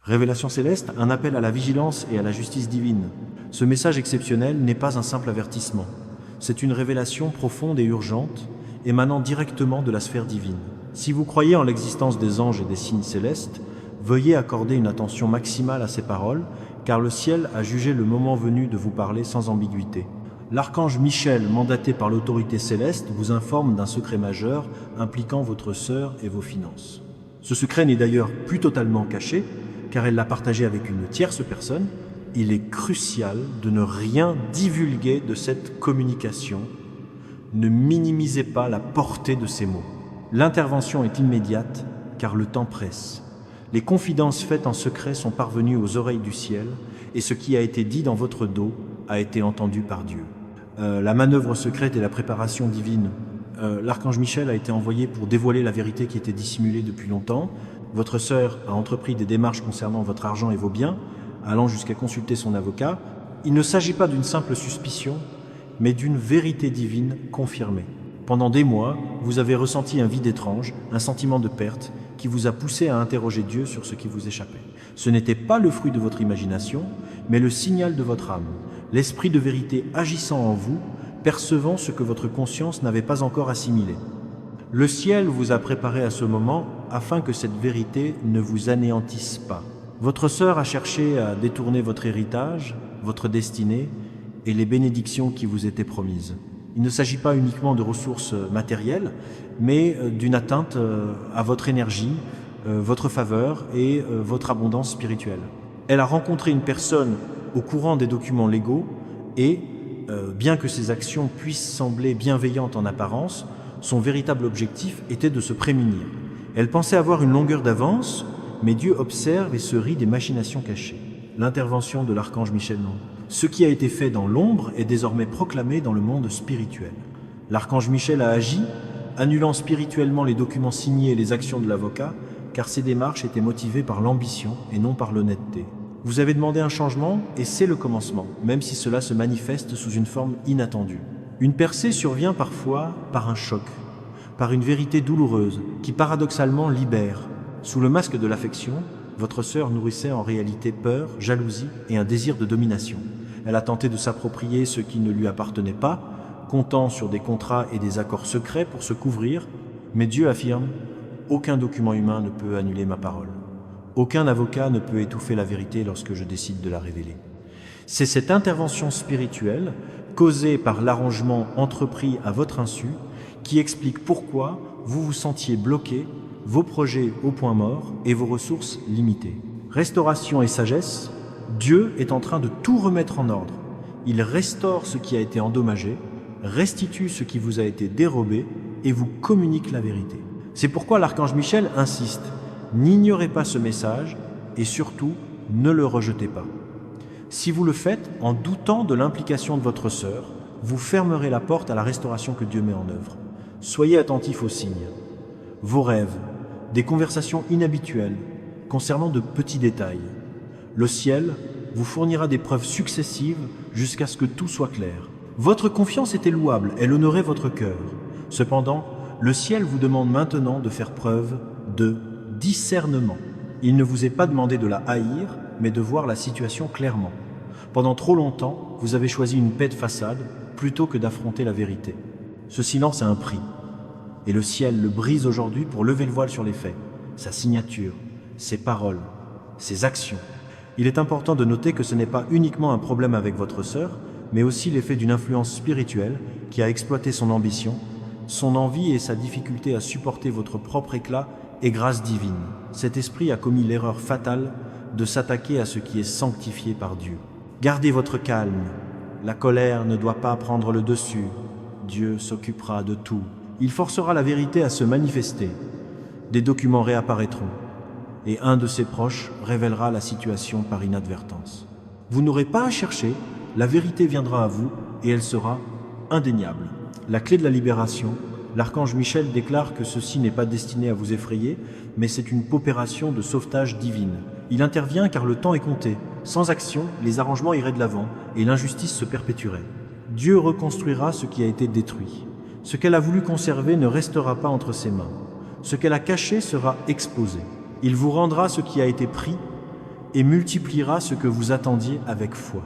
Révélation céleste, un appel à la vigilance et à la justice divine. Ce message exceptionnel n'est pas un simple avertissement. C'est une révélation profonde et urgente, émanant directement de la sphère divine. Si vous croyez en l'existence des anges et des signes célestes, veuillez accorder une attention maximale à ces paroles, car le ciel a jugé le moment venu de vous parler sans ambiguïté. L'archange Michel, mandaté par l'autorité céleste, vous informe d'un secret majeur impliquant votre sœur et vos finances. Ce secret n'est d'ailleurs plus totalement caché, car elle l'a partagé avec une tierce personne. Il est crucial de ne rien divulguer de cette communication. Ne minimisez pas la portée de ces mots. L'intervention est immédiate, car le temps presse. Les confidences faites en secret sont parvenues aux oreilles du ciel, et ce qui a été dit dans votre dos a été entendu par Dieu. La manœuvre secrète et la préparation divine. L'archange Michel a été envoyé pour dévoiler la vérité qui était dissimulée depuis longtemps. Votre sœur a entrepris des démarches concernant votre argent et vos biens, allant jusqu'à consulter son avocat. Il ne s'agit pas d'une simple suspicion, mais d'une vérité divine confirmée. Pendant des mois, vous avez ressenti un vide étrange, un sentiment de perte, qui vous a poussé à interroger Dieu sur ce qui vous échappait. Ce n'était pas le fruit de votre imagination, mais le signal de votre âme, l'esprit de vérité agissant en vous, percevant ce que votre conscience n'avait pas encore assimilé. Le ciel vous a préparé à ce moment afin que cette vérité ne vous anéantisse pas. Votre sœur a cherché à détourner votre héritage, votre destinée et les bénédictions qui vous étaient promises. Il ne s'agit pas uniquement de ressources matérielles, mais d'une atteinte à votre énergie, votre faveur et votre abondance spirituelle. Elle a rencontré une personne au courant des documents légaux et, bien que ses actions puissent sembler bienveillantes en apparence, son véritable objectif était de se prémunir. Elle pensait avoir une longueur d'avance, mais Dieu observe et se rit des machinations cachées. L'intervention de l'archange Michel non. Ce qui a été fait dans l'ombre est désormais proclamé dans le monde spirituel. L'archange Michel a agi, annulant spirituellement les documents signés et les actions de l'avocat, car ces démarches étaient motivées par l'ambition et non par l'honnêteté. Vous avez demandé un changement et c'est le commencement, même si cela se manifeste sous une forme inattendue. Une percée survient parfois par un choc, par une vérité douloureuse qui paradoxalement libère. Sous le masque de l'affection, votre sœur nourrissait en réalité peur, jalousie et un désir de domination. Elle a tenté de s'approprier ce qui ne lui appartenait pas, comptant sur des contrats et des accords secrets pour se couvrir, mais Dieu affirme « Aucun document humain ne peut annuler ma parole. Aucun avocat ne peut étouffer la vérité lorsque je décide de la révéler. » C'est cette intervention spirituelle, causée par l'arrangement entrepris à votre insu, qui explique pourquoi vous vous sentiez bloqué, vos projets au point mort et vos ressources limitées. Restauration et sagesse, Dieu est en train de tout remettre en ordre. Il restaure ce qui a été endommagé, restitue ce qui vous a été dérobé et vous communique la vérité. C'est pourquoi l'archange Michel insiste, n'ignorez pas ce message et surtout, ne le rejetez pas. Si vous le faites en doutant de l'implication de votre sœur, vous fermerez la porte à la restauration que Dieu met en œuvre. Soyez attentifs aux signes. Vos rêves, des conversations inhabituelles concernant de petits détails. Le ciel vous fournira des preuves successives jusqu'à ce que tout soit clair. Votre confiance était louable, elle honorait votre cœur. Cependant, le ciel vous demande maintenant de faire preuve de discernement. Il ne vous est pas demandé de la haïr, mais de voir la situation clairement. Pendant trop longtemps, vous avez choisi une paix de façade plutôt que d'affronter la vérité. Ce silence a un prix. Et le ciel le brise aujourd'hui pour lever le voile sur les faits, sa signature, ses paroles, ses actions. Il est important de noter que ce n'est pas uniquement un problème avec votre sœur, mais aussi l'effet d'une influence spirituelle qui a exploité son ambition, son envie et sa difficulté à supporter votre propre éclat et grâce divine. Cet esprit a commis l'erreur fatale de s'attaquer à ce qui est sanctifié par Dieu. Gardez votre calme. La colère ne doit pas prendre le dessus. Dieu s'occupera de tout. Il forcera la vérité à se manifester. Des documents réapparaîtront et un de ses proches révélera la situation par inadvertance. Vous n'aurez pas à chercher, la vérité viendra à vous et elle sera indéniable. La clé de la libération, l'archange Michel déclare que ceci n'est pas destiné à vous effrayer, mais c'est une opération de sauvetage divine. Il intervient car le temps est compté. Sans action, les arrangements iraient de l'avant et l'injustice se perpétuerait. Dieu reconstruira ce qui a été détruit. Ce qu'elle a voulu conserver ne restera pas entre ses mains. Ce qu'elle a caché sera exposé. Il vous rendra ce qui a été pris et multipliera ce que vous attendiez avec foi.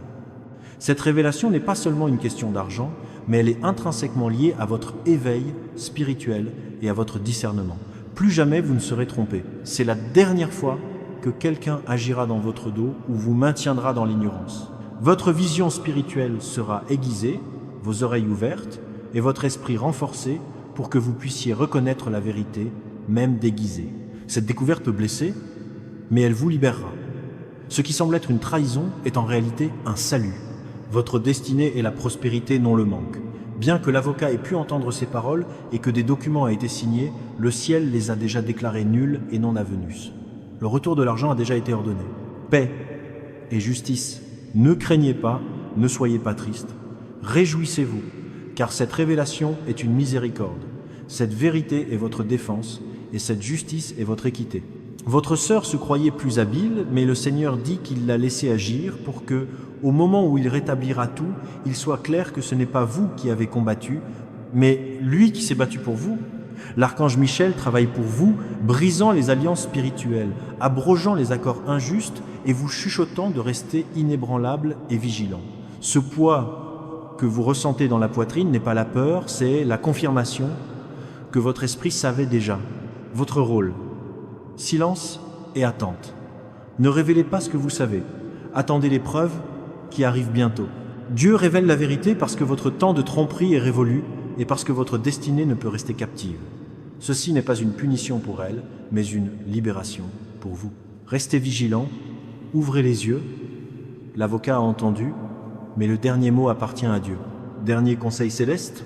Cette révélation n'est pas seulement une question d'argent, mais elle est intrinsèquement liée à votre éveil spirituel et à votre discernement. Plus jamais vous ne serez trompé. C'est la dernière fois que quelqu'un agira dans votre dos ou vous maintiendra dans l'ignorance. Votre vision spirituelle sera aiguisée, vos oreilles ouvertes et votre esprit renforcé pour que vous puissiez reconnaître la vérité, même déguisée. Cette découverte peut blesser, mais elle vous libérera. Ce qui semble être une trahison est en réalité un salut. Votre destinée et la prospérité n'ont le manque. Bien que l'avocat ait pu entendre ces paroles et que des documents aient été signés, le ciel les a déjà déclarés nuls et non avenus. Le retour de l'argent a déjà été ordonné. Paix et justice. Ne craignez pas, ne soyez pas tristes. Réjouissez-vous, car cette révélation est une miséricorde. Cette vérité est votre défense et cette justice est votre équité. Votre sœur se croyait plus habile, mais le Seigneur dit qu'il l'a laissé agir pour que, au moment où il rétablira tout, il soit clair que ce n'est pas vous qui avez combattu, mais lui qui s'est battu pour vous. L'archange Michel travaille pour vous, brisant les alliances spirituelles, abrogeant les accords injustes et vous chuchotant de rester inébranlable et vigilant. Ce poids que vous ressentez dans la poitrine n'est pas la peur, c'est la confirmation que votre esprit savait déjà. Votre rôle: silence et attente. Ne révélez pas ce que vous savez. Attendez les preuves qui arrivent bientôt. Dieu révèle la vérité parce que votre temps de tromperie est révolu et parce que votre destinée ne peut rester captive. Ceci n'est pas une punition pour elle, mais une libération pour vous. Restez vigilants, ouvrez les yeux. L'avocat a entendu, mais le dernier mot appartient à Dieu. Dernier conseil céleste: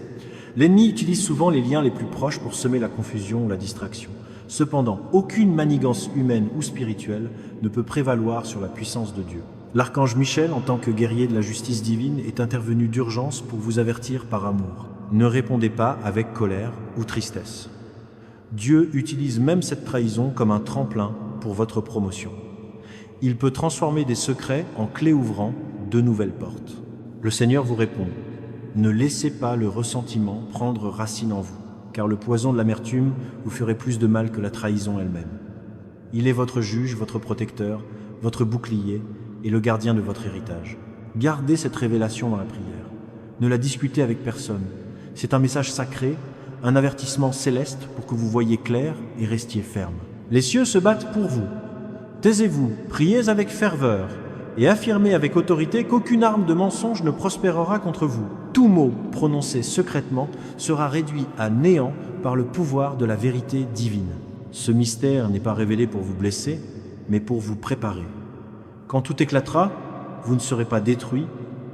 l'ennemi utilise souvent les liens les plus proches pour semer la confusion ou la distraction. Cependant, aucune manigance humaine ou spirituelle ne peut prévaloir sur la puissance de Dieu. L'archange Michel, en tant que guerrier de la justice divine, est intervenu d'urgence pour vous avertir par amour. Ne répondez pas avec colère ou tristesse. Dieu utilise même cette trahison comme un tremplin pour votre promotion. Il peut transformer des secrets en clés ouvrant de nouvelles portes. Le Seigneur vous répond: ne laissez pas le ressentiment prendre racine en vous, car le poison de l'amertume vous ferait plus de mal que la trahison elle-même. Il est votre juge, votre protecteur, votre bouclier et le gardien de votre héritage. Gardez cette révélation dans la prière. Ne la discutez avec personne. C'est un message sacré, un avertissement céleste pour que vous voyiez clair et restiez ferme. Les cieux se battent pour vous. Taisez-vous, priez avec ferveur et affirmez avec autorité qu'aucune arme de mensonge ne prospérera contre vous. Tout mot prononcé secrètement sera réduit à néant par le pouvoir de la vérité divine. Ce mystère n'est pas révélé pour vous blesser, mais pour vous préparer. Quand tout éclatera, vous ne serez pas détruit,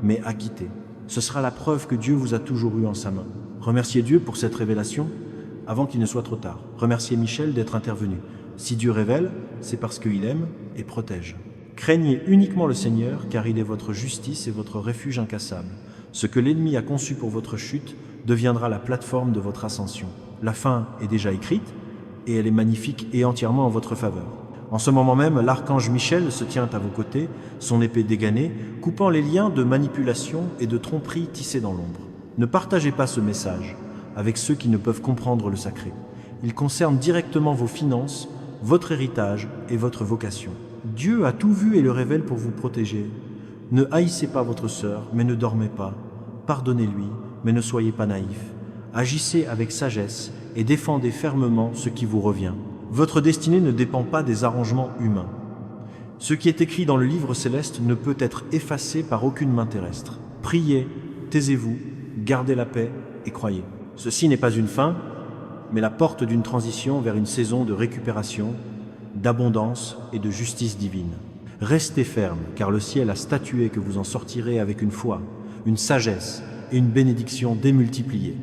mais acquitté. Ce sera la preuve que Dieu vous a toujours eu en sa main. Remerciez Dieu pour cette révélation avant qu'il ne soit trop tard. Remerciez Michel d'être intervenu. Si Dieu révèle, c'est parce qu'il aime et protège. Craignez uniquement le Seigneur, car il est votre justice et votre refuge incassable. Ce que l'ennemi a conçu pour votre chute deviendra la plateforme de votre ascension. La fin est déjà écrite, et elle est magnifique et entièrement en votre faveur. En ce moment même, l'archange Michel se tient à vos côtés, son épée dégainée, coupant les liens de manipulation et de tromperie tissés dans l'ombre. Ne partagez pas ce message avec ceux qui ne peuvent comprendre le sacré. Il concerne directement vos finances, votre héritage et votre vocation. Dieu a tout vu et le révèle pour vous protéger. Ne haïssez pas votre sœur, mais ne dormez pas. Pardonnez-lui, mais ne soyez pas naïfs. Agissez avec sagesse et défendez fermement ce qui vous revient. Votre destinée ne dépend pas des arrangements humains. Ce qui est écrit dans le livre céleste ne peut être effacé par aucune main terrestre. Priez, taisez-vous, gardez la paix et croyez. Ceci n'est pas une fin, mais la porte d'une transition vers une saison de récupération, d'abondance et de justice divine. Restez ferme, car le ciel a statué que vous en sortirez avec une foi, une sagesse et une bénédiction démultipliée.